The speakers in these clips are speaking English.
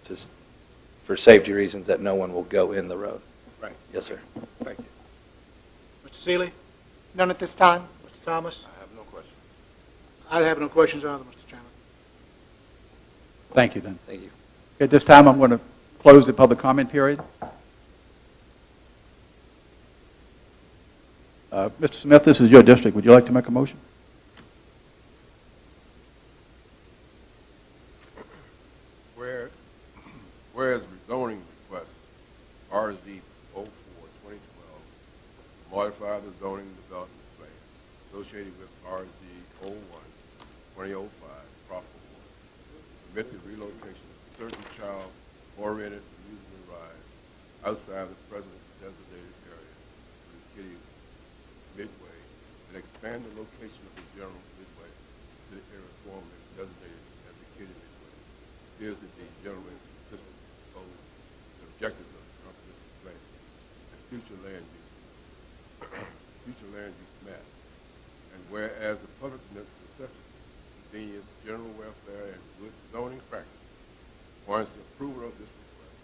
just for safety reasons, that no one will go in the road. Right. Yes, sir. Thank you. Mr. Seeley? None at this time. Mr. Thomas? I have no questions. I have no questions either, Mr. Chairman. Thank you, then. Thank you. At this time, I'm going to close the public comment period. Mr. Smith, this is your district. Would you like to make a motion? Whereas rezoning request RZ 04-2012 modify the zoning development plan associated with RZ 01-2005 proper permit the relocation of certain child-oriented amusement rides outside the present designated area to the Kitty Midway and expand the location of the general midway to the area formerly designated as the Kitty Midway. Appears to be generally consistent with the objectives of the comprehensive plan and future land use map. And whereas the public necessity, convenience, general welfare, and good zoning practice warrants the approval of this request,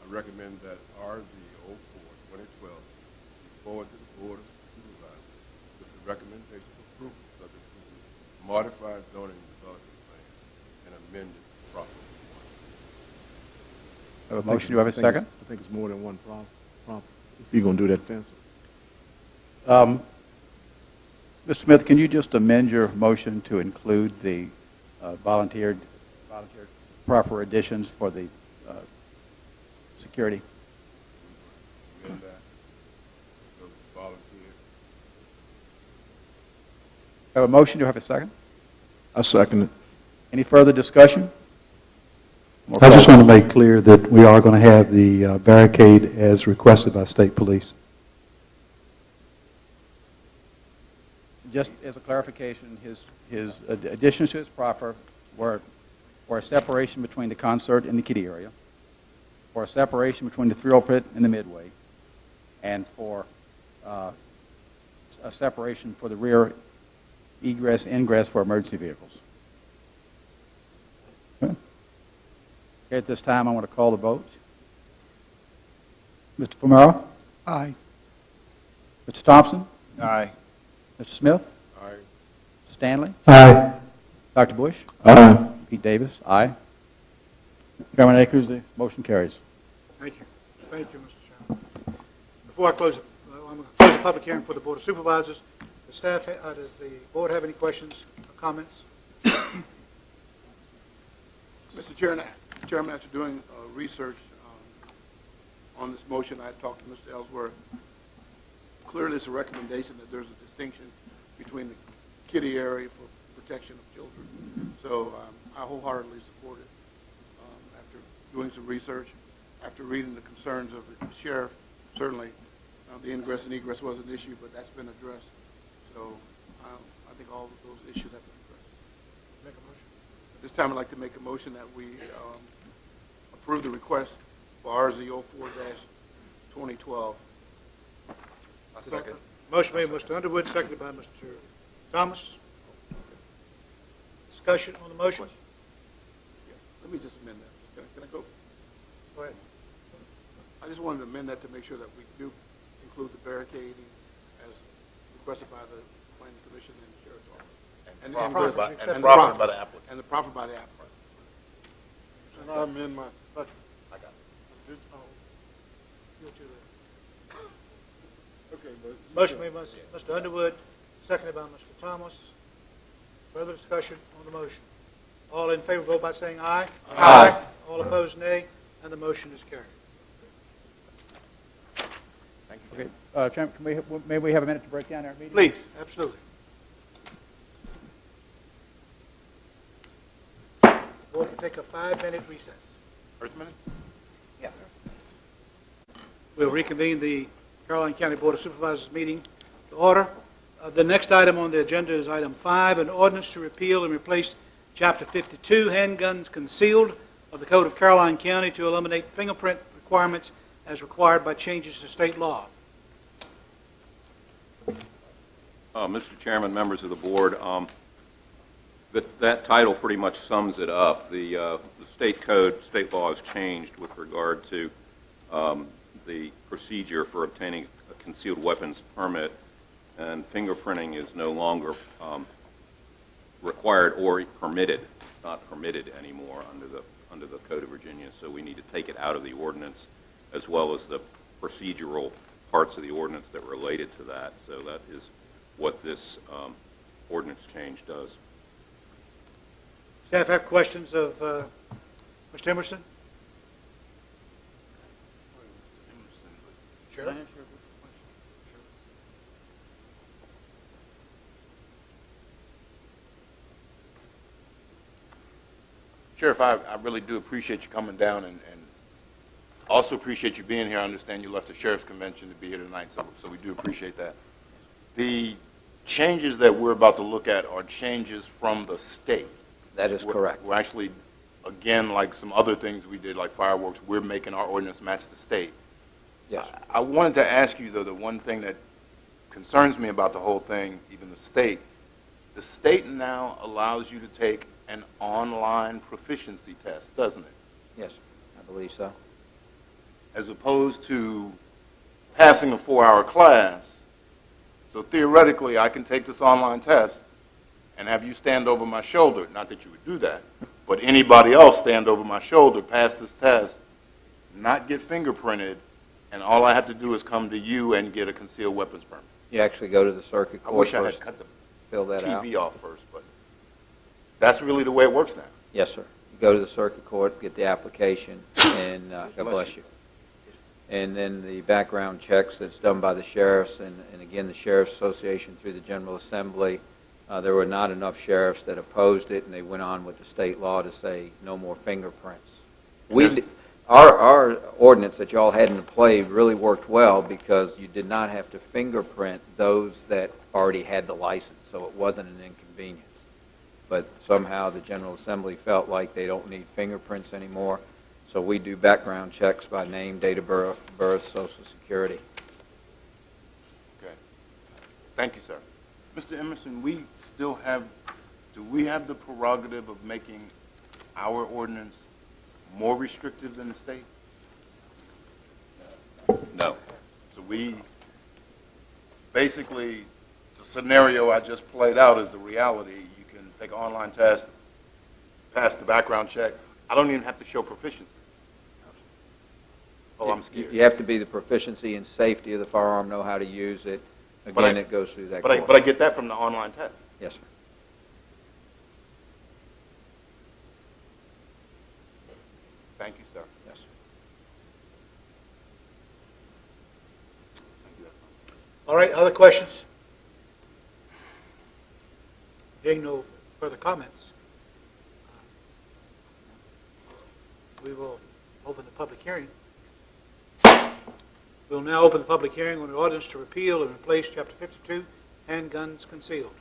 I recommend that RZ 04-2012 be forwarded to the Board of Supervisors with the recommendation of approval subject to the modified zoning development plan and amended property. I have a motion. Do you have a second? I think it's more than one prompt. If you're going to do that fence. Mr. Smith, can you just amend your motion to include the volunteered proper additions for the security? Amend that. So volunteer. I have a motion. Do you have a second? I second it. Any further discussion? I just want to make clear that we are going to have the barricade as requested by state police. Just as a clarification, his additions to his proffer were for a separation between the concert and the kiddie area, for a separation between the thrill pit and the midway, and for a separation for the rear egress, ingress for emergency vehicles. Okay. At this time, I want to call the vote. Mr. Fumero? Aye. Mr. Thompson? Aye. Mr. Smith? Aye. Stanley? Aye. Dr. Bush? Aye. Pete Davis? Aye. Chairman Akers, the motion carries. Thank you. Thank you, Mr. Chairman. Before I close it, I'm going to close the public hearing for the Board of Supervisors. The staff, does the board have any questions or comments? Mr. Chairman, after doing research on this motion, I talked to Mr. Ellsworth. Clearly, it's a recommendation that there's a distinction between the kiddie area for protection of children. So I wholeheartedly support it. After doing some research, after reading the concerns of the sheriff, certainly the ingress and egress was an issue, but that's been addressed. So I think all of those issues have been addressed. Make a motion. This time, I'd like to make a motion that we approve the request for RZ 04-2012. Second. Motion made by Mr. Underwood, seconded by Mr. Thomas. Discussion on the motion? Yeah, let me just amend that. Can I go? Go ahead. I just wanted to amend that to make sure that we do include the barricading as requested by the Planning Commission and the Sheriff's Office. And proffered by the applicant. And the proffer by the applicant. And I amend my second. I got it. You're too late. Okay, but Motion made by Mr. Underwood, seconded by Mr. Thomas. Further discussion on the motion. All in favor, vote by saying aye. Aye. All opposed, nay, and the motion is carried. Thank you. Okay, Chairman, may we have a minute to break down our meeting? Please, absolutely. Board will take a 5-minute recess. 30 minutes? Yeah. We'll reconvene the Caroline County Board of Supervisors meeting to order. The next item on the agenda is item 5, an ordinance to repeal and replace Chapter 52, handguns concealed, of the Code of Caroline County to eliminate fingerprint requirements as required by changes to state law. Mr. Chairman, members of the board, That title pretty much sums it up. The state code, state law has changed with regard to the procedure for obtaining a concealed weapons permit, and fingerprinting is no longer required or permitted. It's not permitted anymore under the Code of Virginia, so we need to take it out of the ordinance, as well as the procedural parts of the ordinance that related to that. So that is what this ordinance change does. Staff have questions of Mr. Emerson? Sure. Sheriff, I really do appreciate you coming down and also appreciate you being here. I understand you left the Sheriff's Convention to be here tonight, so we do appreciate that. The changes that we're about to look at are changes from the state. That is correct. We're actually, again, like some other things we did, like fireworks, we're making our ordinance match the state. Yes. I wanted to ask you, though, the one thing that concerns me about the whole thing, even the state now allows you to take an online proficiency test, doesn't it? Yes, I believe so. As opposed to passing a 4-hour class. So theoretically, I can take this online test and have you stand over my shoulder, not that you would do that, but anybody else stand over my shoulder, pass this test, not get fingerprinted, and all I have to do is come to you and get a concealed weapons permit. You actually go to the circuit I court wish I first, had cut the fill that out. TV off first, but that's really the way it works now. Yes, sir. You go to the circuit court, get the application, and God bless you. And then the background checks that's done by the sheriffs, and again, the Sheriff's Association through the General Assembly. There were not enough sheriffs that opposed it, and they went on with the state law to say no more fingerprints. Our ordinance that y'all had into play really worked well because you did not have to fingerprint those that already had the license, so it wasn't an inconvenience. But somehow the General Assembly felt like they don't need fingerprints anymore, so we do background checks by name, date of birth, Social Security. Okay. Thank you, sir. Mr. Emerson, do we have the prerogative of making our ordinance more restrictive than the state? No. So basically, the scenario I just played out is the reality. You can take an online test, pass the background check. I don't even have to show proficiency. Oh, I'm scared. You have to be the proficiency and safety of the firearm, know how to use it. Again, it goes through that course. But I get that from the online test. Yes, sir. Thank you, sir. Yes, sir. Thank you. All right, other questions? Being no further comments, we will open the public hearing. We'll now open the public hearing on an ordinance to repeal and replace Chapter 52, handguns concealed,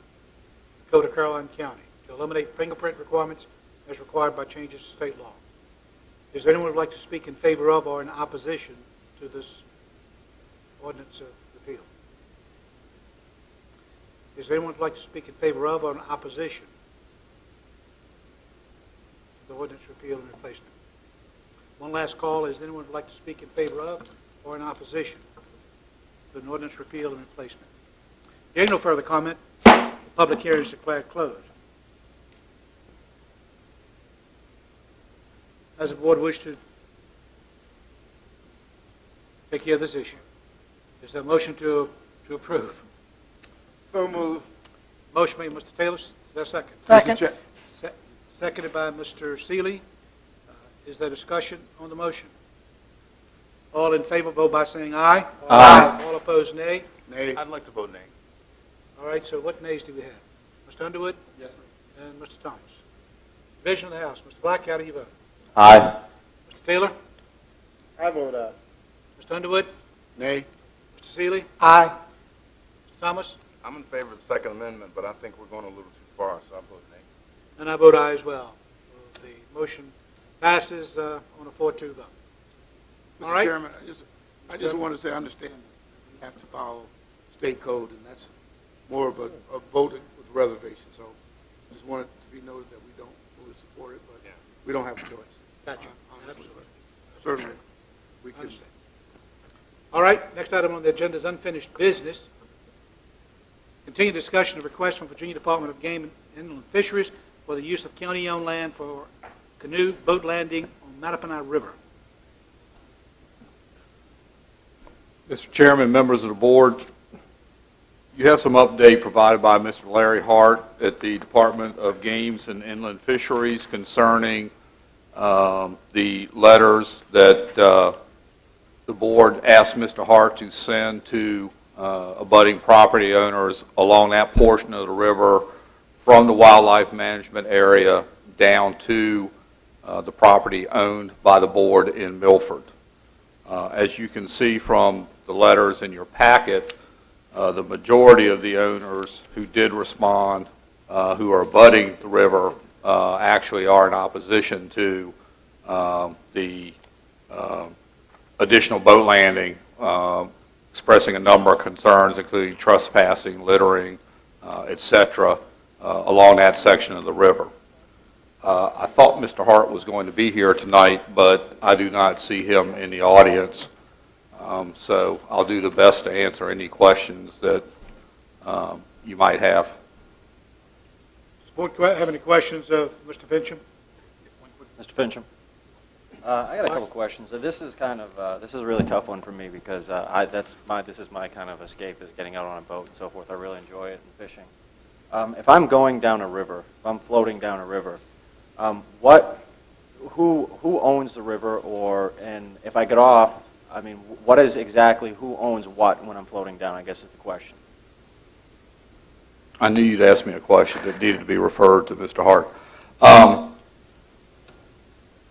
Code of Caroline County, to eliminate fingerprint requirements as required by changes to state law. Is there anyone who would like to speak in favor of or in opposition to this ordinance repeal? Is there anyone who would like to speak in favor of or in opposition to the ordinance repeal and replacement? One last call. Is there anyone who would like to speak in favor of or in opposition to an ordinance repeal and replacement? Hearing no further comment, the public hearing is declared closed. Does the board wish to take care of this issue? Is there a motion to approve? So moved. Motion made, Mr. Taylor. Is there a second? Second. Seconded by Mr. Seeley. Is there discussion on the motion? All in favor, vote by saying aye. Aye. All opposed, nay. Nay. I'd like to vote nay. All right, so what nays do we have? Mr. Underwood? Yes, sir. And Mr. Thomas. Division of the House. Mr. Black, how do you vote? Aye. Mr. Taylor? I vote aye. Mr. Underwood? Nay. Mr. Seeley? Aye. Mr. Thomas? I'm in favor of the Second Amendment, but I think we're going a little too far, so I vote nay. And I vote aye as well. So the motion passes on a 4-2 vote. All right. Mr. Chairman, I just want to say I understand that we have to follow state code, and that's more of a vote with reservation. So Just want it to be noted that we don't fully support it, but we don't have a choice. Gotcha. On this one. Absolutely. Certainly, we can. Understand. All right, next item on the agenda is unfinished business. Continued discussion of request from Virginia Department of Game and Inland Fisheries for the use of county-owned land for canoe boat landing on Mattaponi River. Mr. Chairman, members of the board, you have some update provided by Mr. Larry Hart at the Department of Games and Inland Fisheries concerning the letters that the board asked Mr. Hart to send to abutting property owners along that portion of the river from the wildlife management area down to the property owned by the board in Milford. As you can see from the letters in your packet, the majority of the owners who did respond, who are abutting the river, actually are in opposition to the additional boat landing, expressing a number of concerns, including trespassing, littering, etc., along that section of the river. I thought Mr. Hart was going to be here tonight, but I do not see him in the audience. So I'll do the best to answer any questions that you might have. Does the board have any questions of Mr. Fincham? Mr. Fincham. I got a couple questions. This is kind of this is a really tough one for me because this is my kind of escape, is getting out on a boat and so forth. I really enjoy it and fishing. If I'm going down a river, if I'm floating down a river, who owns the river, and if I get off, I mean, what is exactly, who owns what when I'm floating down, I guess is the question. I knew you'd ask me a question that needed to be referred to Mr. Hart.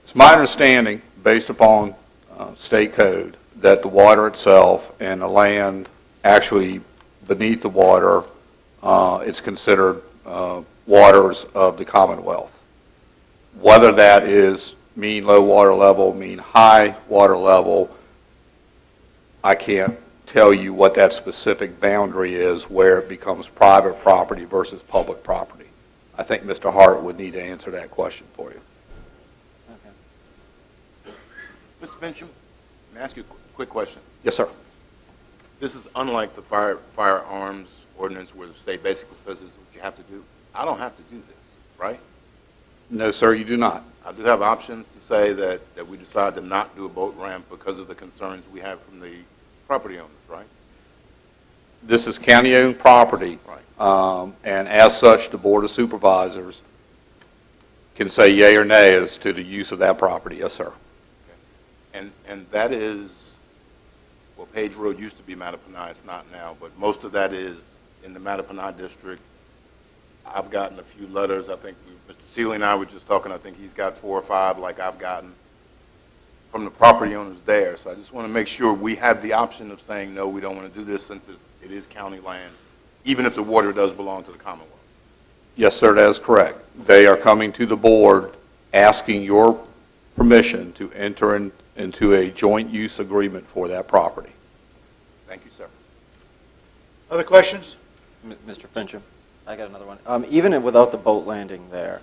It's my understanding, based upon state code, that the water itself and the land actually beneath the water, it's considered waters of the Commonwealth. Whether that is mean low water level, mean high water level, I can't tell you what that specific boundary is where it becomes private property versus public property. I think Mr. Hart would need to answer that question for you. Mr. Fincham, may I ask you a quick question? Yes, sir. This is unlike the firearms ordinance where the state basically says this is what you have to do. I don't have to do this, right? No, sir, you do not. I do have options to say that we decide to not do a boat ramp because of the concerns we have from the property owners, right? This is county-owned property, Right. And as such, the Board of Supervisors can say yea or nay as to the use of that property. Yes, sir. And that is, well, Page Road used to be Mattaponi, it's not now, but most of that is in the Mattaponi district. I've gotten a few letters. I think Mr. Seeley and I were just talking. I think he's got 4 or 5 like I've gotten from the property owners there. So I just want to make sure we have the option of saying, no, we don't want to do this since it is county land, even if the water does belong to the Commonwealth. Yes, sir, that is correct. They are coming to the board asking your permission to enter into a joint use agreement for that property. Thank you, sir. Other questions? Mr. Fincham, I got another one. Even without the boat landing there,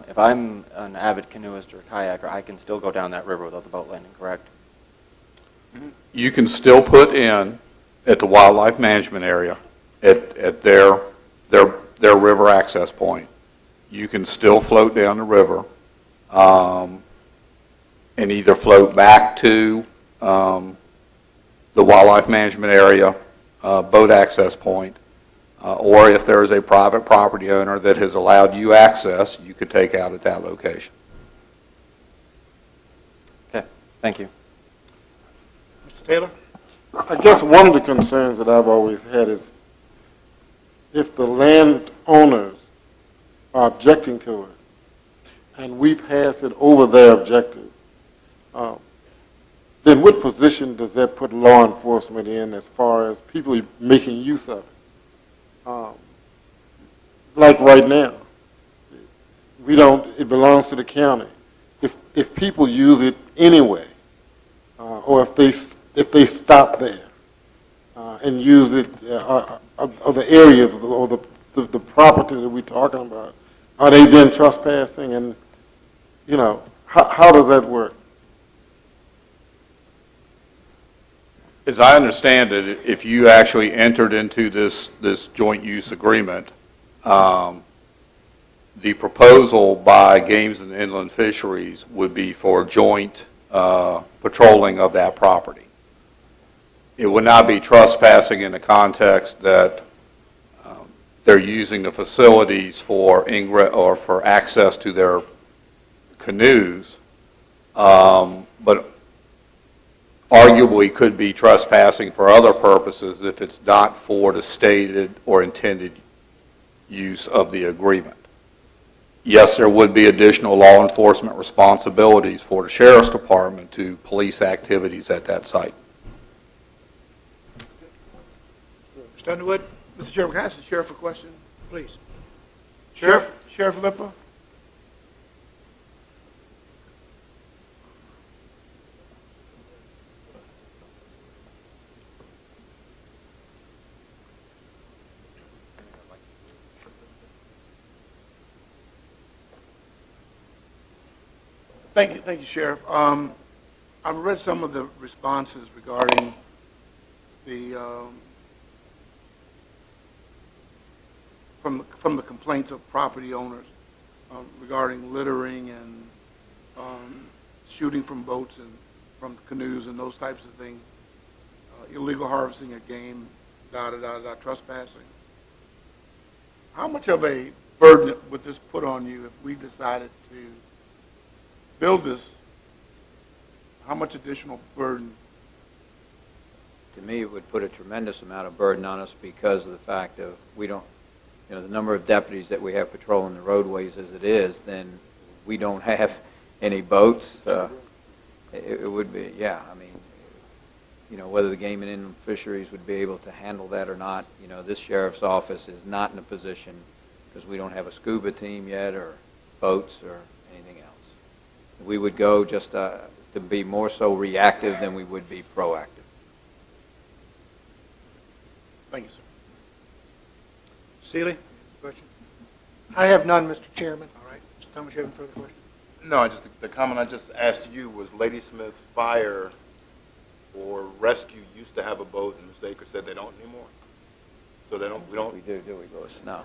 if I'm an avid canoeist or kayaker, I can still go down that river without the boat landing, correct? You can still put in at the wildlife management area at their river access point. You can still float down the river and either float back to the wildlife management area boat access point, or if there is a private property owner that has allowed you access, you could take out at that location. Okay, thank you. Mr. Taylor? I guess one of the concerns that I've always had is if the landowners are objecting to it and we pass it over their objective, then what position does that put law enforcement in as far as people making use of it? Like right now, it belongs to the county. If people use it anyway, or if they stop there and use it, or the areas or the property that we're talking about, are they then trespassing? And, you know, how does that work? As I understand it, if you actually entered into this joint use agreement, the proposal by Games and Inland Fisheries would be for joint patrolling of that property. It would not be trespassing in the context that they're using the facilities for ingress or for access to their canoes, but arguably could be trespassing for other purposes if it's not for the stated or intended use of the agreement. Yes, there would be additional law enforcement responsibilities for the Sheriff's Department to police activities at that site. Mr. Underwood, Mr. Chairman, can I ask the sheriff a question? please. Sheriff Lipper? Thank you, Sheriff. I've read some of the responses regarding the from the complaints of property owners regarding littering and shooting from boats and from canoes and those types of things, illegal harvesting of game, trespassing. How much of a burden would this put on you if we decided to build this? How much additional burden? To me, it would put a tremendous amount of burden on us because of the fact of we don't, the number of deputies that we have patrolling the roadways as it is, then we don't have any boats. It would be, yeah, I mean, whether the Game and Inland Fisheries would be able to handle that or not, this sheriff's office is not in a position because we don't have a scuba team yet or boats or anything else. We would go just to be more so reactive than we would be proactive. Thank you, sir. Seeley, question? I have none, Mr. Chairman. All right. Mr. Thomas, you have any further questions? No, the comment I just asked you was Ladysmith Fire or Rescue used to have a boat, and Mr. Akers said they don't anymore. So we don't. We do we, Louis? No.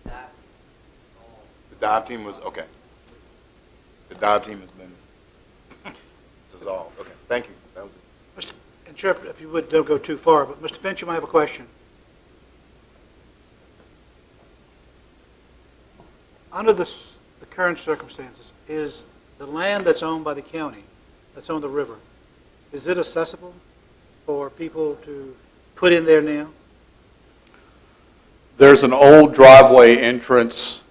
The dive team was okay. The dive team has been dissolved. Okay, thank you. That was it. And Sheriff, if you would, don't go too far, but Mr. Fincham, I have a question. Under the current circumstances, is the land that's owned by the county, that's on the river, is it accessible for people to put in there now? There's an old driveway entrance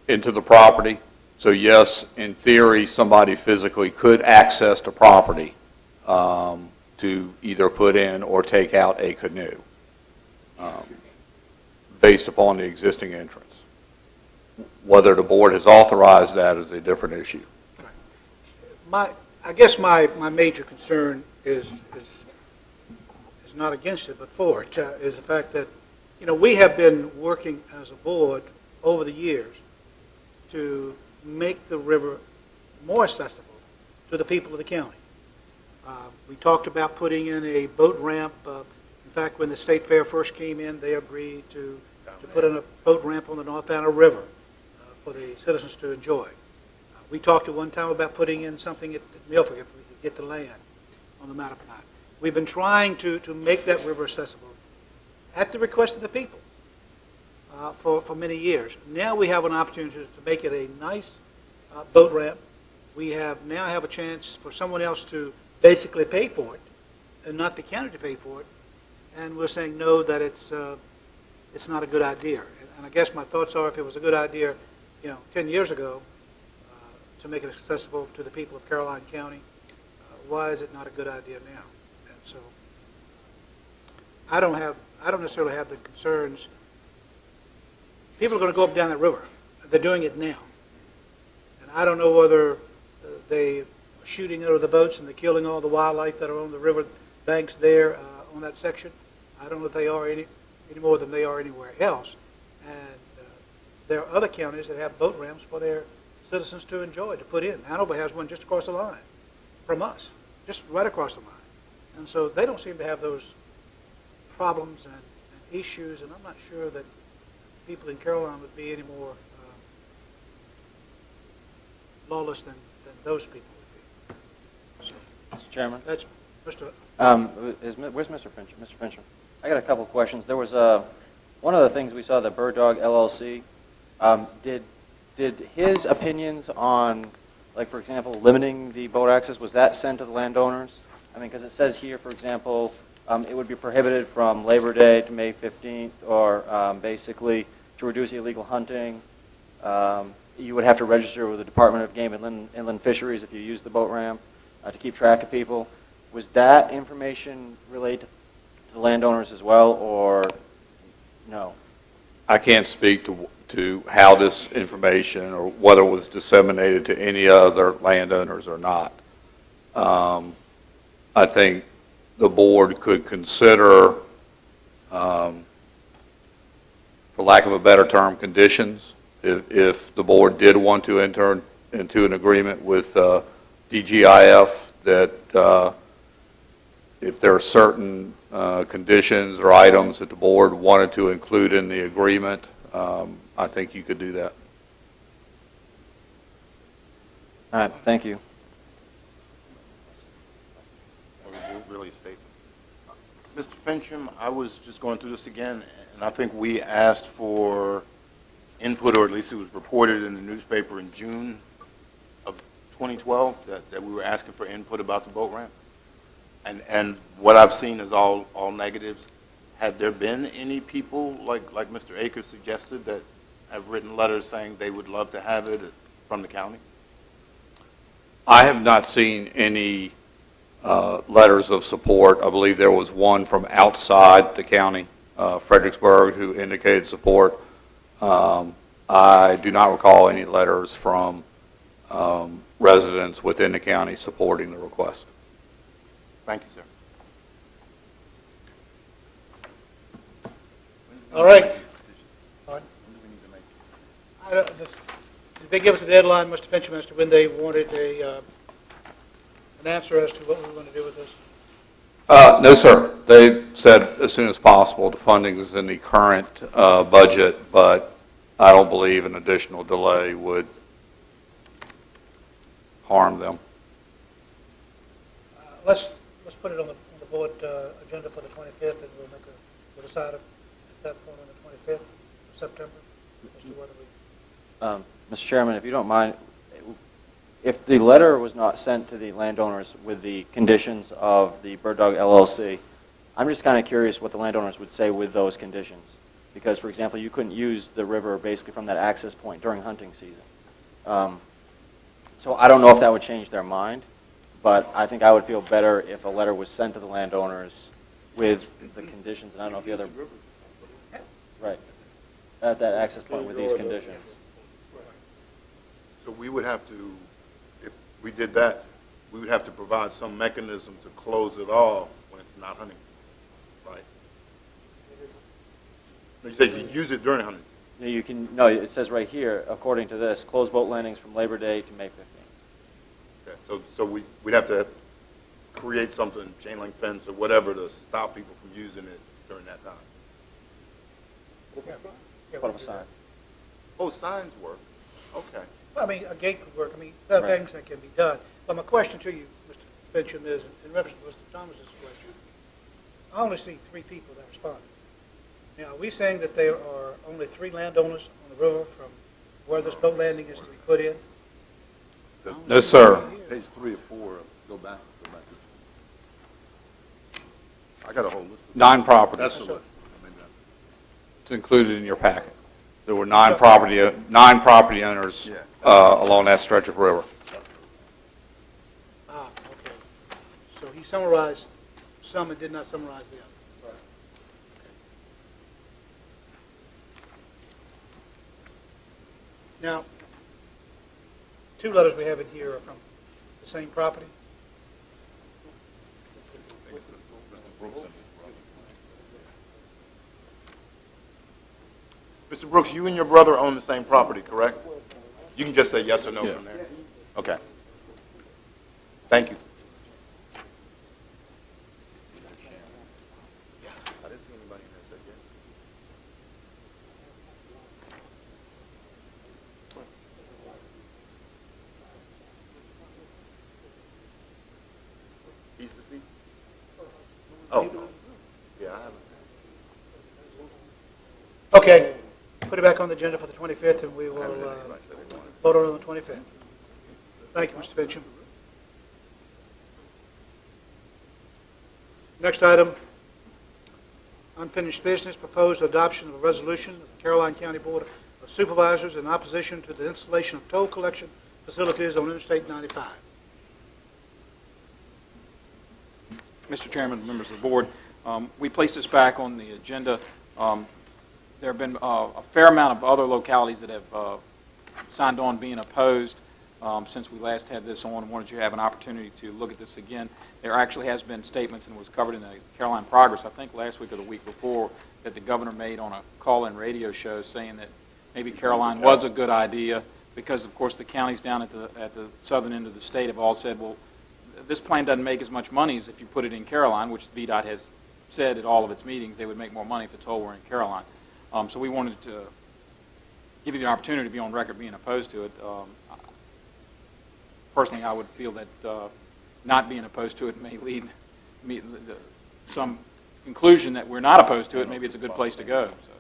into the property. So yes, in theory, somebody physically could access the property to either put in or take out a canoe based upon the existing entrance. Whether the board has authorized that is a different issue. I guess my major concern is not against it, but for it, is the fact that, we have been working as a board over the years to make the river more accessible to the people of the county. We talked about putting in a boat ramp. In fact, when the State Fair first came in, they agreed to put in a boat ramp on the North Anna River for the citizens to enjoy. We talked at one time about putting in something at Milford if we could get the land on the Mattapanai. We've been trying to make that river accessible at the request of the people for many years. Now we have an opportunity to make it a nice boat ramp. We now have a chance for someone else to basically pay for it and not the county to pay for it. And we're saying no, that it's not a good idea. And I guess my thoughts are, if it was a good idea, 10 years ago, to make it accessible to the people of Caroline County, why is it not a good idea now? And so, I don't necessarily have the concerns. People are going to go up and down that river. They're doing it now, and I don't know whether they are shooting out of the boats and they're killing all the wildlife that are on the river banks there on that section. I don't know if they are any more than they are anywhere else. And there are other counties that have boat ramps for their citizens to enjoy, to put in. Hanover has one just across the line from us, just right across the line. And so they don't seem to have those problems and issues, and I'm not sure that people in Caroline would be any more lawless than those people would be. So Mr. Chairman? that's Mr. Where's Mr. Fincham? Mr. Fincham, I got a couple of questions. There was one of the things we saw, the Bird Dog LLC. Did his opinions on, like, for example, limiting the boat access, was that sent to the landowners? I mean, because it says here, for example, it would be prohibited from Labor Day to May 15th, or basically to reduce illegal hunting. You would have to register with the Department of Game and Inland Fisheries if you use the boat ramp to keep track of people. Was that information relayed to the landowners as well, or no? I can't speak to how this information or whether it was disseminated to any other landowners or not. I think the board could consider, for lack of a better term, conditions. If the board did want to enter into an agreement with DGIF that if there are certain conditions or items that the board wanted to include in the agreement, I think you could do that. All right, thank you. Really a statement. Mr. Fincham, I was just going through this again, and I think we asked for input, or at least it was reported in the newspaper in June of 2012 that we were asking for input about the boat ramp. And what I've seen is all negatives. Have there been any people, like Mr. Akers suggested, that have written letters saying they would love to have it from the county? I have not seen any letters of support. I believe there was one from outside the county, Fredericksburg, who indicated support. I do not recall any letters from residents within the county supporting the request. Thank you, sir. All right. Did they give us a deadline, Mr. Fincham, as to when they wanted an answer as to what we were going to do with this? No, sir. They said as soon as possible. The funding is in the current budget, but I don't believe an additional delay would harm them. Let's put it on the board agenda for the 25th, and we'll decide at that point on the 25th of September as to whether we... Mr. Chairman, if you don't mind, if the letter was not sent to the landowners with the conditions of the Bird Dog LLC, I'm just kind of curious what the landowners would say with those conditions. Because, for example, you couldn't use the river basically from that access point during hunting season. So I don't know if that would change their mind, but I think I would feel better if a letter was sent to the landowners with the conditions, and I don't know if the other... Right. At that access point with these conditions. So we would have to, if we did that, we would have to provide some mechanism to close it off when it's not hunting, right? No, you said you use it during hunting season. Yeah, you can. No, it says right here, according to this, close boat landings from Labor Day to May 15th. Okay, so we'd have to create something, chain link fence or whatever, to stop people from using it during that time. Put up a sign. Oh, signs work. Okay. Well, I mean, a gate could work. I mean, there are Right. things that can be done. But my question to you, Mr. Fincham, is in reference to Mr. Thomas's question. I only see 3 people that responded. Now, are we saying that there are only 3 landowners on the river from where this boat landing is to be put in? No, sir. Page 3 or 4, go back. I got a whole list. 9 properties. That's the list. It's included in your packet. There were 9 property owners along that stretch of river. Ah, okay. So he summarized some and did not summarize the others. Now, 2 letters we have in here are from the same property. Mr. Brooks, you and your brother own the same property, correct? You can just say yes or no Yeah. from there. Okay. Thank you. He's deceased? Oh, yeah, I haven't. Okay, put it back on the agenda for the 25th, and we will vote on it on the 25th. Thank you, Mr. Fincham. Next item, unfinished business, proposed adoption of a resolution of the Caroline County Board of Supervisors in opposition to the installation of toll collection facilities on Interstate 95. Mr. Chairman, members of the board, we placed this back on the agenda. There have been a fair amount of other localities that have signed on being opposed since we last had this on. Wanted you to have an opportunity to look at this again. There actually has been statements, and it was covered in the Caroline Progress, I think last week or the week before, that the governor made on a call-in radio show saying that maybe Caroline was a good idea because, of course, the counties down at the southern end of the state have all said, well, this plan doesn't make as much money as if you put it in Caroline, which VDOT has said at all of its meetings they would make more money if the toll were in Caroline. So we wanted to give you the opportunity to be on record being opposed to it. Personally, I would feel that not being opposed to it may lead me some conclusion that we're not opposed to it. Maybe it's a good place to go. So.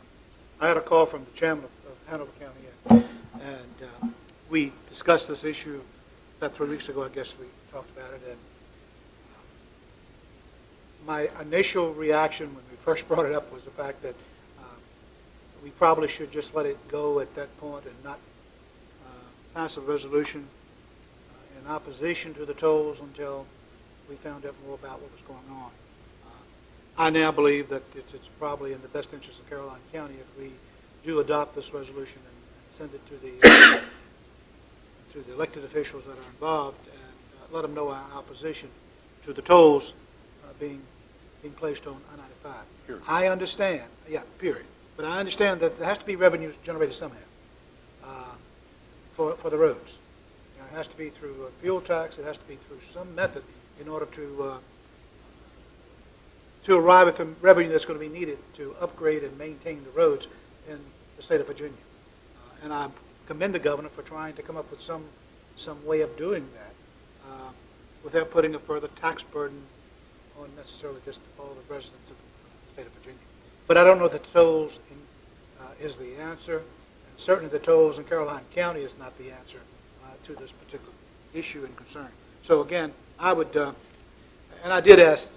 I had a call from the chairman of Hanover County, and we discussed this issue about 3 weeks ago. I guess we talked about it, and my initial reaction when we first brought it up was the fact that we probably should just let it go at that point and not pass a resolution in opposition to the tolls until we found out more about what was going on. I now believe that it's probably in the best interest of Caroline County if we do adopt this resolution and send it to the elected officials that are involved and let them know our opposition to the tolls being placed on I-95. Period. I understand, period. But I understand that there has to be revenues generated somehow for the roads. You know, it has to be through a fuel tax. It has to be through some method in order to arrive at the revenue that's going to be needed to upgrade and maintain the roads in the state of Virginia. And I commend the governor for trying to come up with some way of doing that without putting a further tax burden on necessarily just all the residents of the state of Virginia. But I don't know that tolls is the answer, and certainly the tolls in Caroline County is not the answer to this particular issue and concern. So again, I would, and I did ask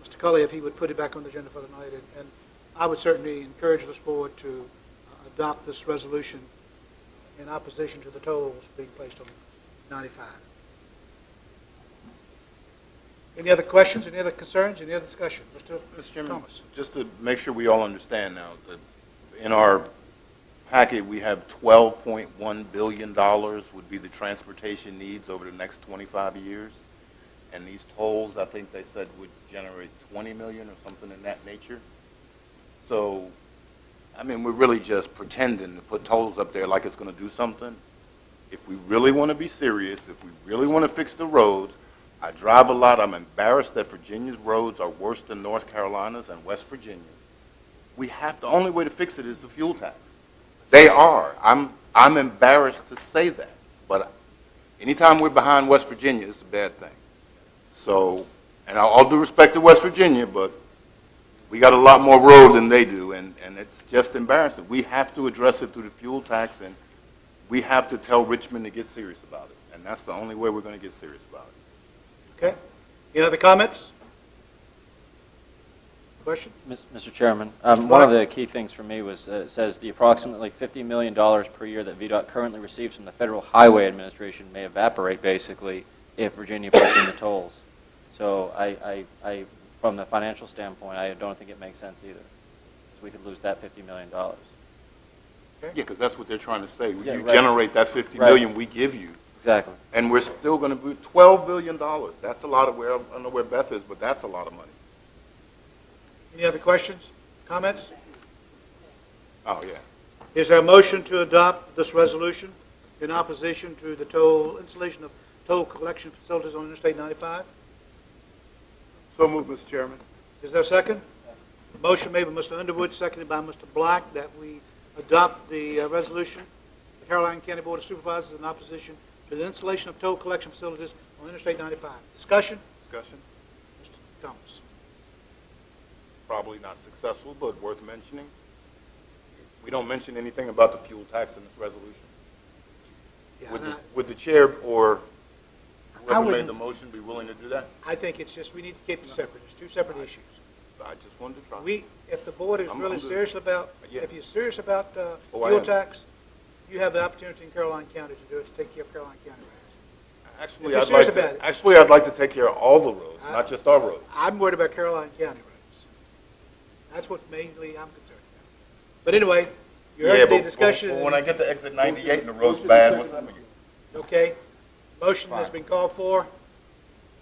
Mr. Cully if he would put it back on the agenda for the night, and I would certainly encourage this board to adopt this resolution in opposition to the tolls being placed on 95. Any other questions, any other concerns, any other discussion? Mr. Chairman, Thomas. just to make sure we all understand now, that in our packet we have $12.1 billion would be the transportation needs over the next 25 years. And these tolls, I think they said, would generate 20 million or something in that nature. So, I mean, we're really just pretending to put tolls up there like it's going to do something. If we really want to be serious, if we really want to fix the roads, I drive a lot. I'm embarrassed that Virginia's roads are worse than North Carolina's and West Virginia. We have, the only way to fix it is the fuel tax. They are. I'm embarrassed to say that. But anytime we're behind West Virginia, it's a bad thing. So, and all due respect to West Virginia, but we got a lot more road than they do, and it's just embarrassing. We have to address it through the fuel tax, and we have to tell Richmond to get serious about it. And that's the only way we're going to get serious about it. Okay. Any other comments? Question? Mr. Chairman, one of the key things for me was it says the approximately $50 million per year that VDOT currently receives from the Federal Highway Administration may evaporate, basically, if Virginia puts in the tolls. So I, from the financial standpoint, I don't think it makes sense either. So we could lose that $50 million. Okay. Yeah, because that's what they're trying to say. Yeah, you right. generate that $50 million we give you. Exactly. And we're still going to be $12 billion. That's a lot of where, I don't know where Beth is, but that's a lot of money. Any other questions, comments? Oh, yeah. Is there a motion to adopt this resolution in opposition to the installation of toll collection facilities on Interstate 95? So moved, Mr. Chairman. Is there a second? Motion made by Mr. Underwood, seconded by Mr. Black, that we adopt the resolution, the Caroline County Board of Supervisors in opposition to the installation of toll collection facilities on Interstate 95. Discussion? Discussion? Mr. Thomas. Probably not successful, but worth mentioning. We don't mention anything about the fuel tax in this resolution. Yeah, Would the chair or I whoever made wouldn't- the motion be willing to do that? I think it's just, we need to keep it separate. It's two separate issues. I just wanted to try. If the board is I'm really good. serious about, Yeah. if you're serious about Oh, I fuel am. tax, you have the opportunity in Caroline County to do it, to take care of Caroline County roads. Actually, If you're I'd serious like about to, it. actually, I'd like to take care of all the roads, not just our roads. I'm worried about Caroline County roads. That's what mainly I'm concerned about. But anyway, you Yeah, heard the but discussion. when I get to exit 98 and the road's bad, what's that mean? Okay. Motion has been called for.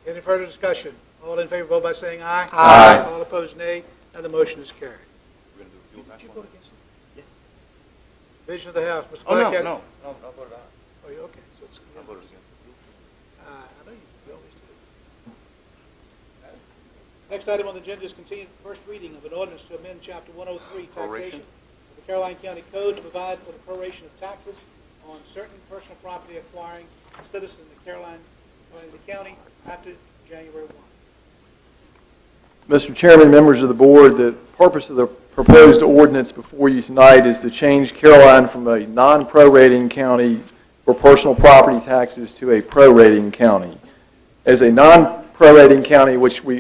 Any further discussion? All in favor, vote by saying aye. Aye. All opposed, nay. And the motion is carried. We're going to do a fuel tax Did you one? vote against it? Yes. Division of the House. Mr. Oh, no, Black had- no, I voted aye. Oh, you okay. So it's, I voted against I know you always do. Next item on the agenda is continued first reading of an ordinance to amend Chapter 103, taxation of the Caroline County Code to provide for the proration of taxes on certain personal property acquiring a citizen in the county after January 1. Mr. Chairman, members of the board, the purpose of the proposed ordinance before you tonight is to change Caroline from a non-prorating county for personal property taxes to a prorating county. As a non-prorating county, which we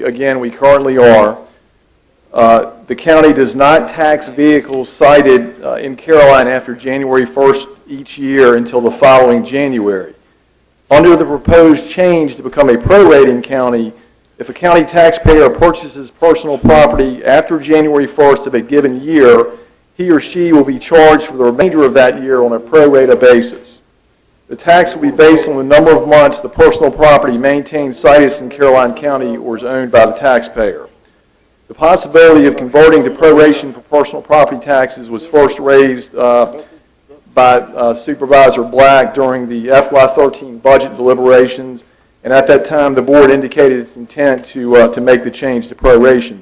currently are, the county does not tax vehicles cited in Caroline after January 1st each year until the following January. Under the proposed change to become a prorating county, if a county taxpayer purchases personal property after January 1st of a given year, he or she will be charged for the remainder of that year on a pro rata basis. The tax will be based on the number of months the personal property maintained situs in Caroline County or is owned by the taxpayer. The possibility of converting to proration for personal property taxes was first raised by Supervisor Black during the FY13 budget deliberations, and at that time the board indicated its intent to make the change to proration.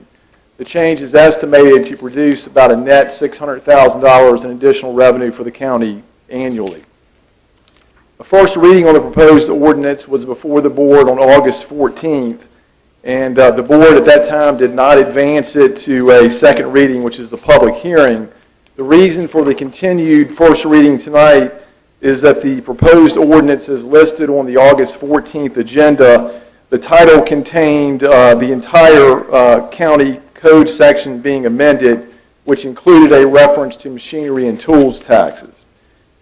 The change is estimated to produce about a net $600,000 in additional revenue for the county annually. The first reading on the proposed ordinance was before the board on August 14th, and the board at that time did not advance it to a second reading, which is the public hearing. The reason for the continued first reading tonight is that the proposed ordinance is listed on the August 14th agenda. The title contained the entire county code section being amended, which included a reference to machinery and tools taxes.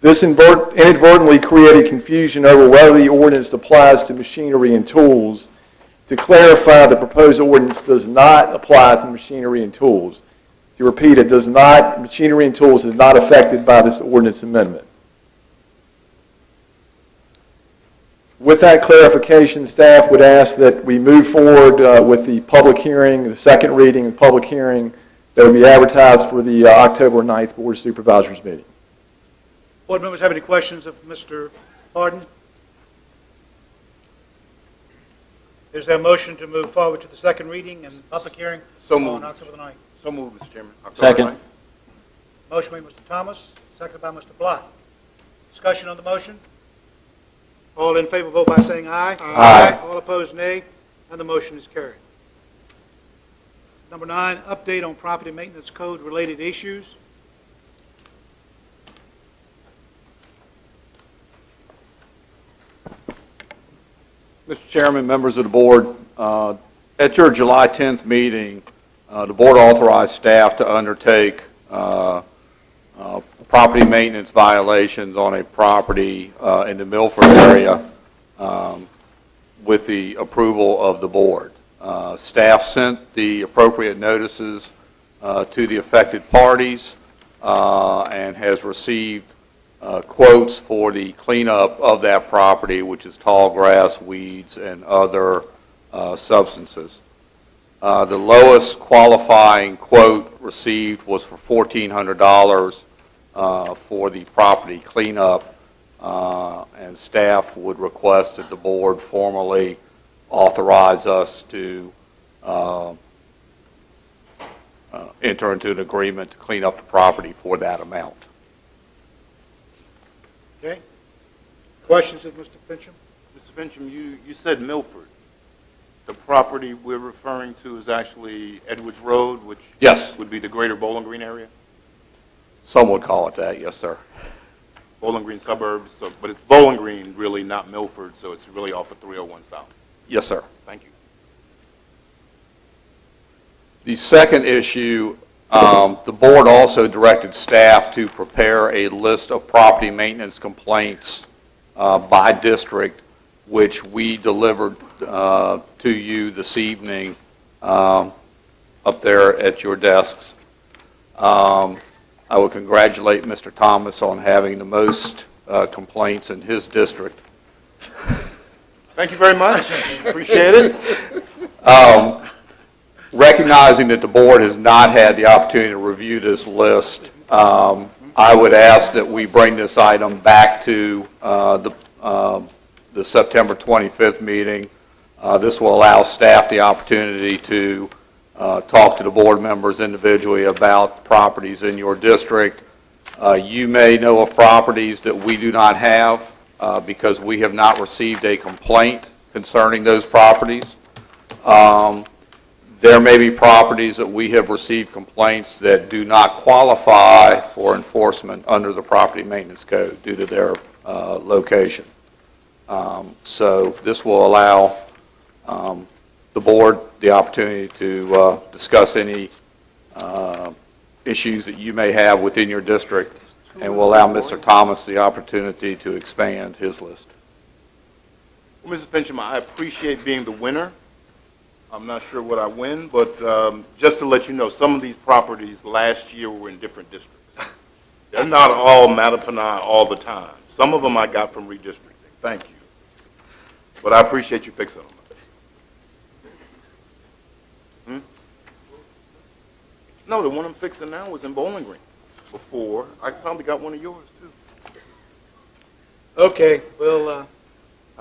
This inadvertently created confusion over whether the ordinance applies to machinery and tools. To clarify, the proposed ordinance does not apply to machinery and tools. To repeat, machinery and tools is not affected by this ordinance amendment. With that clarification, staff would ask that we move forward with the public hearing, the second reading and public hearing that will be advertised for the October 9th Board of Supervisors meeting. Board members have any questions of Mr. Harden? Is there a motion to move forward to the second reading and public hearing So on moved. October the 9th? So moved, Mr. Chairman. October Second. 9th. Motion made by Mr. Thomas, seconded by Mr. Black. Discussion on the motion? All in favor, vote by saying aye. Aye. All opposed, nay. And the motion is carried. Number 9, update on property maintenance code related issues. Mr. Chairman, members of the board, at your July 10th meeting, the board authorized staff to undertake property maintenance violations on a property in the Milford area with the approval of the board. Staff sent the appropriate notices to the affected parties and has received quotes for the cleanup of that property, which is tall grass, weeds, and other substances. The lowest qualifying quote received was for $1,400 for the property cleanup, and staff would request that the board formally authorize us to enter into an agreement to clean up the property for that amount. Okay? Questions of Mr. Fincham? Mr. Fincham, you said Milford. The property we're referring to is actually Edwards Road, which Yes. would be the greater Bowling Green area? Some would call it that, yes, sir. Bowling Green suburbs, but it's Bowling Green, really, not Milford, so it's really off of 301 South. Yes, sir. Thank you. The second issue, the board also directed staff to prepare a list of property maintenance complaints by district, which we delivered to you this evening up there at your desks. I would congratulate Mr. Thomas on having the most complaints in his district. Thank you very much. Appreciate it. Recognizing that the board has not had the opportunity to review this list, I would ask that we bring this item back to the September 25th meeting. This will allow staff the opportunity to talk to the board members individually about properties in your district. You may know of properties that we do not have because we have not received a complaint concerning those properties. There may be properties that we have received complaints that do not qualify for enforcement under the property maintenance code due to their location. So this will allow the board the opportunity to discuss any issues that you may have within your district, and will allow Mr. Thomas the opportunity to expand his list. Well, Mrs. Fincham, I appreciate being the winner. I'm not sure what I win, but just to let you know, some of these properties last year were in different districts. They're not all Mattapanai all the time. Some of them I got from redistricting. Thank you. But I appreciate you fixing them. No, the one I'm fixing now was in Bowling Green. Before, I probably got one of yours, too. Okay, How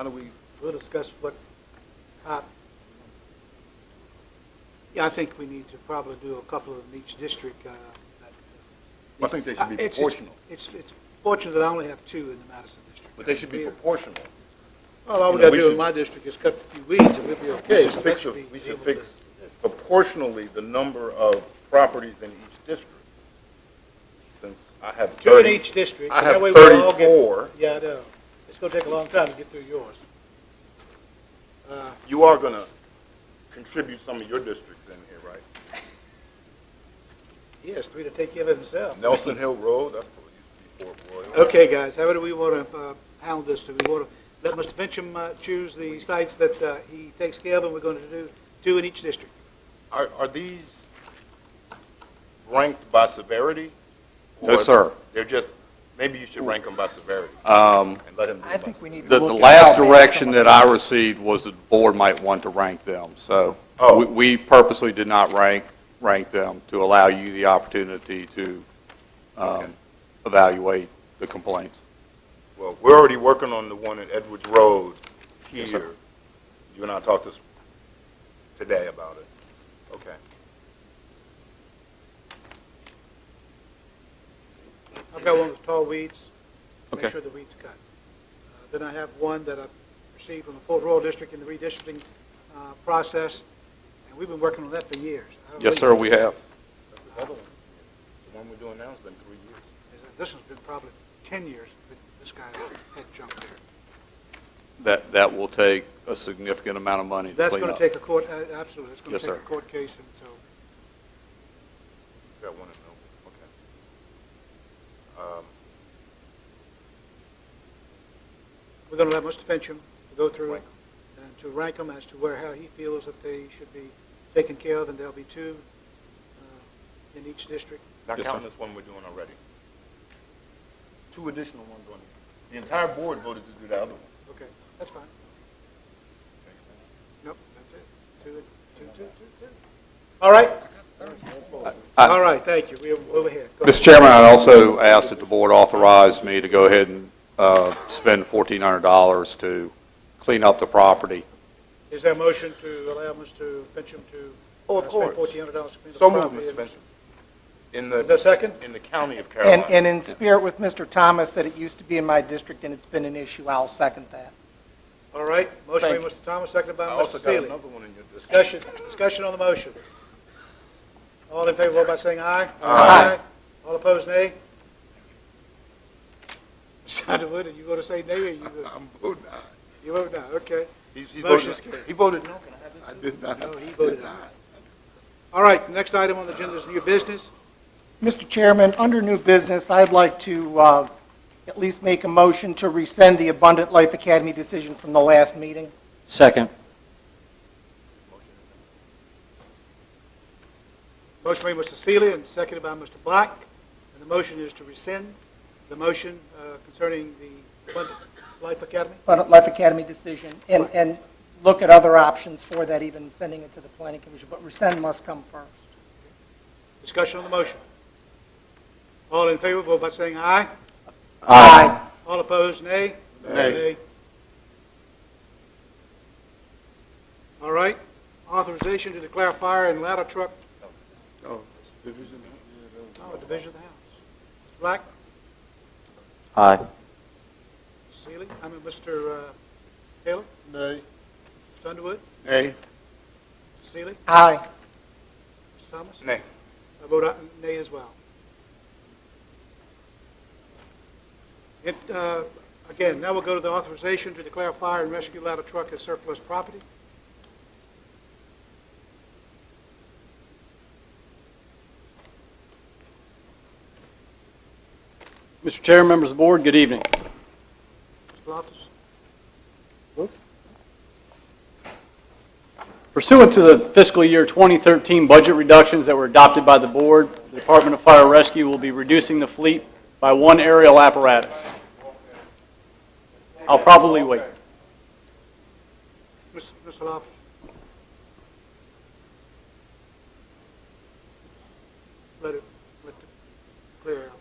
do we... we'll discuss what, yeah, I think we need to probably do a couple of in each district. I think they should be proportional. It's fortunate that I only have two in the Madison district. But they should be proportional. Well, all we got to do in my district is cut a few weeds and we'll be okay. We should fix proportionally the number of properties in each district. Since I have 30, two in each district. I have that way we'll all 34. Yeah, I know. It's going to take a long time to get through yours. You are going to contribute some of your districts in here, right? Yes, three to take care of himself. Nelson Hill Road, that's what used to be Fort Royal. Okay, guys, how do we want to handle this? Do we want to let Mr. Fincham choose the sites that he takes care of, and we're going to do two in each district? Are these ranked by severity? No, sir. They're just, maybe you should rank them by severity. And let him do I think we need to The look at last how direction some of that I received was that the board might want to rank them. So we purposely did not rank them to allow you the opportunity to evaluate the complaints. Well, we're already working on the one at Edwards Road here. Yes, sir. You and I talked today about it. Okay. I've got one with tall weeds. Okay. Make sure the weeds are cut. Then I have one that I've received from the Fort Royal District in the redistricting process, and we've been working on that for years. Yes, sir, we have. That's the other one. The one we're doing now has been 3 years. This has been probably 10 years, but this guy had junk there. That will take a significant amount of money to That's clean going up. to take a court, absolutely. It's going Yes, to take sir. a court case, and so Got one in Melbourne. Okay. we're going to let Mr. Fincham go through and to rank them as to how he feels that they should be taken care of, and there'll be two in each district. Not Yes, counting sir. this one we're doing already. 2 additional ones on here. The entire board voted to do the other one. Okay, that's fine. Nope, that's it. Two. All right. All right, thank you. We're over here. Go ahead. Mr. Chairman, I'd also ask that the board authorize me to go ahead and spend $1,400 to clean up the property. Is there a motion to allow Mr. Fincham to Of course. spend $1,400 to clean the So moved, property? Mr. Bishop. Is there a second? In the county of Carolina. And in spirit with Mr. Thomas, that it used to be in my district and it's been an issue, I'll second that. All right, motion by Thank Mr. Thomas, seconded by I Mr. also got Seeley. another one in your district. Discussion on the motion. All in favor, vote by saying aye. Aye. All opposed, nay. Mr. Underwood, are you going to say nay, or you vote? I'm voting aye. You vote no, okay. He Motion's voted, carried. he voted no. Can I have this? I did not. No, he voted aye. All right, the next item on the agenda is new business. Mr. Chairman, under new business, I'd like to at least make a motion to rescind the Abundant Life Academy decision from the last meeting. Second. Motion by Mr. Seeley and seconded by Mr. Black. And the motion is to rescind the motion concerning the Abundant Life Academy. Abundant Life Academy decision, and look at other options for that, even sending it to the Planning Commission, but rescind must come first. Discussion on the motion. All in favor, vote by saying aye. Aye. All opposed, nay. Nay. All right. Authorization to declare fire in ladder truck. Oh, division. Oh, division of the House. Mr. Black. Aye. Mr. Seeley. Mr. Taylor. Nay. Mr. Underwood. Nay. Mr. Seeley. Aye. Mr. Thomas. Nay. I vote nay as well. Again, now we'll go to the authorization to declare fire and rescue ladder truck as surplus property. Mr. Chair, members of the board, good evening. Mr. Loftus. Pursuant to the fiscal year 2013 budget reductions that were adopted by the board, the Department of Fire Rescue will be reducing the fleet by one aerial apparatus. I'll probably wait. Mr. Loftus. Let it clear out.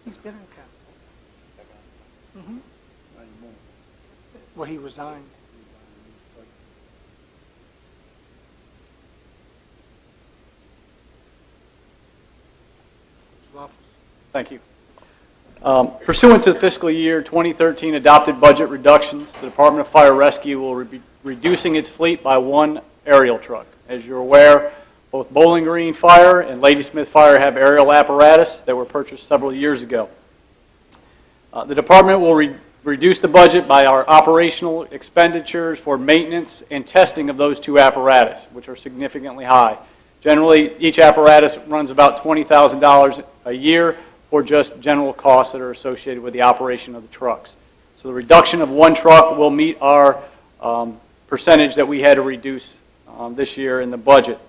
He's been on council. Well, he resigned. Mr. Loftus. Thank you. Pursuant to the fiscal year 2013 adopted budget reductions, the Department of Fire Rescue will be reducing its fleet by one aerial truck. As you're aware, both Bowling Green Fire and Ladysmith Fire have aerial apparatus that were purchased several years ago. The department will reduce the budget by our operational expenditures for maintenance and testing of those two apparatus, which are significantly high. Generally, each apparatus runs about $20,000 a year for just general costs that are associated with the operation of the trucks. So the reduction of one truck will meet our percentage that we had to reduce this year in the budget.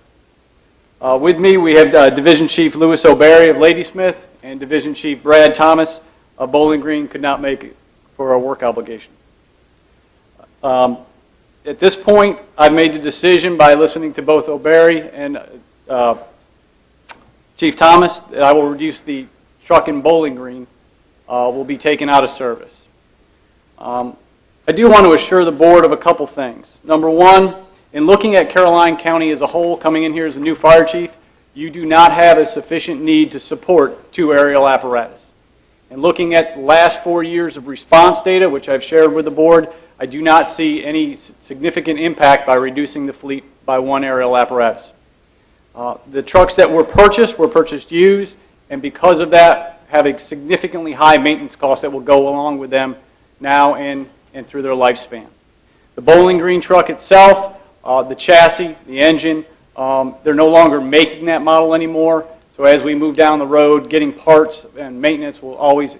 With me, we have Division Chief Louis O'Barry of Ladysmith and Division Chief Brad Thomas of Bowling Green could not make it for a work obligation. At this point, I've made the decision by listening to both O'Barry and Chief Thomas that I will reduce the truck in Bowling Green will be taken out of service. I do want to assure the board of a couple things. Number one, in looking at Caroline County as a whole, coming in here as a new fire chief, you do not have a sufficient need to support two aerial apparatus. And looking at the last 4 years of response data, which I've shared with the board, I do not see any significant impact by reducing the fleet by one aerial apparatus. The trucks that were purchased used, and because of that, have a significantly high maintenance cost that will go along with them now and through their lifespan. The Bowling Green truck itself, the chassis, the engine, they're no longer making that model anymore. So as we move down the road, getting parts and maintenance will always